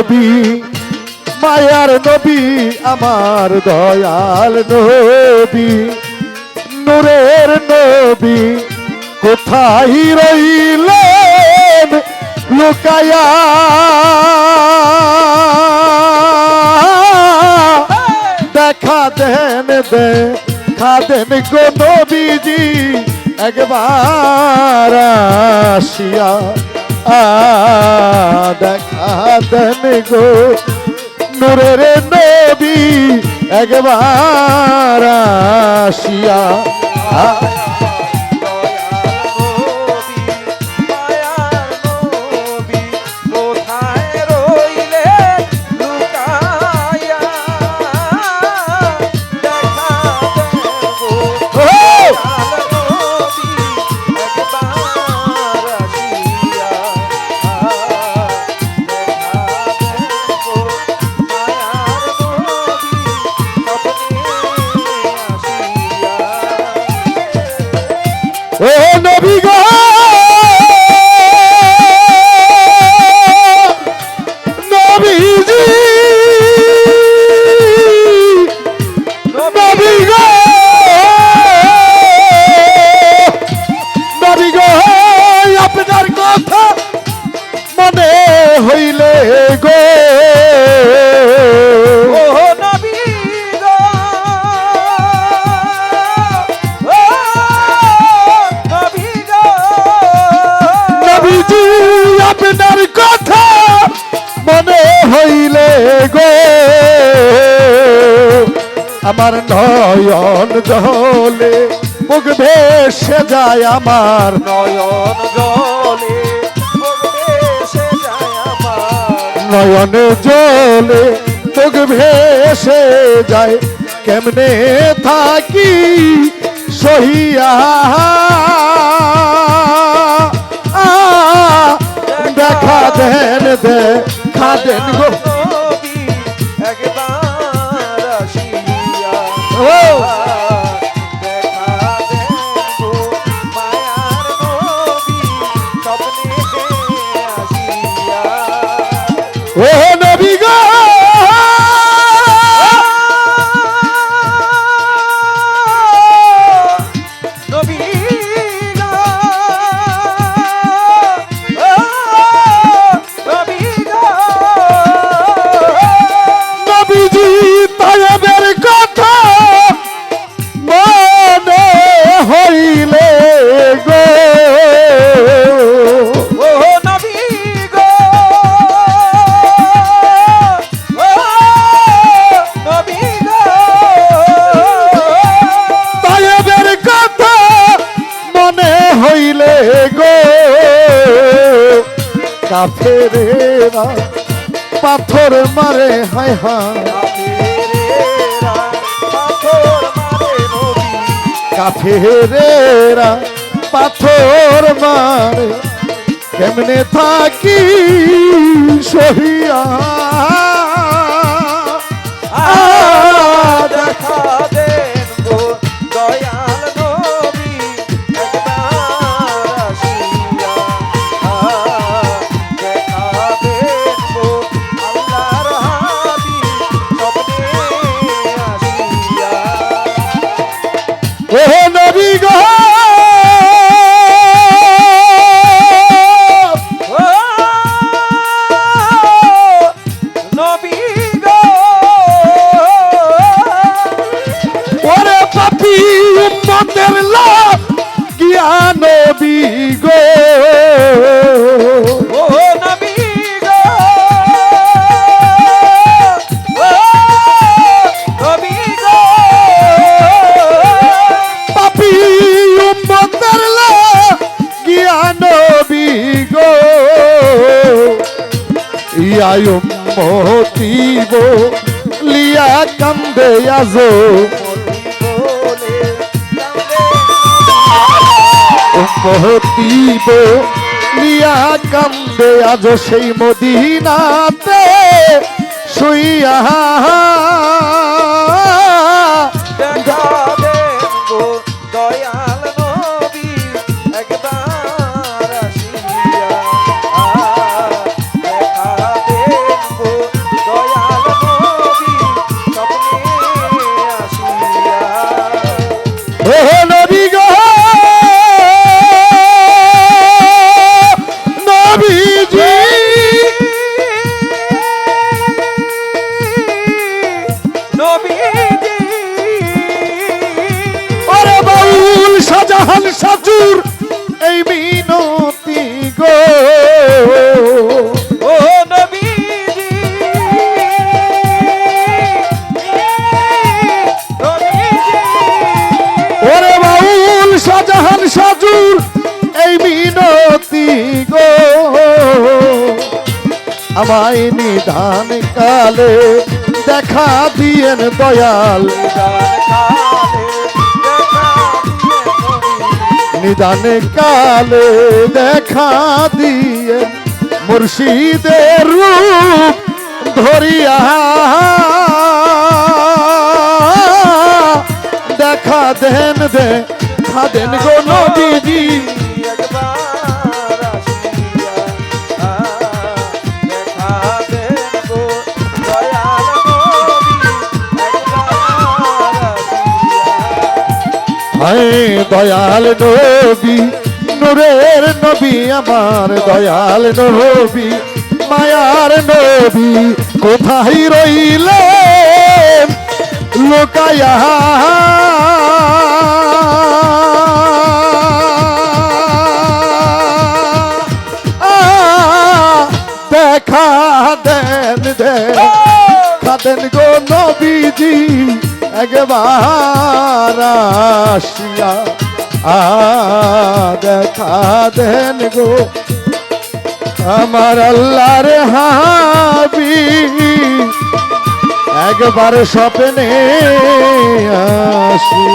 নবী মায়ার নবী আমার দয়াল নবী নূরের নবী কোথায় রইলেন লুকায়া দেখা দেন দেখা দেন গো নবীজি একবার আসিয়া দেখা দেন গো নূরের নবী একবার আসিয়া ও নবী গো নবীজি নবী গো নবী গো আপনার কথা মনে হইলে গো আপনার কথা মনে হইলে গো আমার নয়ন জলে মুখ ভেসে যায় আমার নয়ন জলে মুখ ভেসে যায় আমার নয়ন জলে মুখ ভেসে যায় কেমনে থাকি সহিয়া দেখা দেন দেখা দেন গো নবী একবার আসিয়া ও দেখা দেন গো মায়ার নবী স্বপ্নে আসিয়া ও নবী গো নবী নবীজি তায়েবের কথা মনে হইলে গো ও নবী গো ও নবী গো তায়েবের কথা মনে হইলে গো কাফেরেরা পাথর মারে হায় হায় কাফেরেরা পাথর মারে কেমনে থাকি সহিয়া দেখা দেন গো দয়াল নবী একবার আসিয়া দেখা দেন গো আল্লাহর হাবিব স্বপ্নে আসিয়া ও নবী গো নবী গো ওরে পাপী উম্মতের লাভ গিয়া নবী গো ও নবী গো ও নবী গো পাপী উম্মতের লাভ গিয়া নবী গো ইয়া উম্মতি লিয়া কান্দে আজো উম্মতি লিয়া কান্দে আজো সেই মদিনাতে শুইয়া দেখা দেন গো দয়াল নবী একবার আসিয়া দেখা দেন গো আমায় নিধান কালে দেখা দিয়েন দয়াল নিদান কালে দেখা দিয়ে নবী। নিদান কালে দেখা দিয়েন মুর্শিদের রূপ ধরিয়া দেখা দেন গো নবীজি একবার আসিয়া দেখা দেন গো দয়াল নবী একবার আসিয়া হায় দয়াল নবী নূরের নবী আমার দয়াল নবী মায়ার নবী কোথায় রইলেন লোকায়া দেখা দেন গো নবীজি একবার আসিয়া দেখা দেন গো আমার আল্লাহর হাবি একবার স্বপ্নে আসি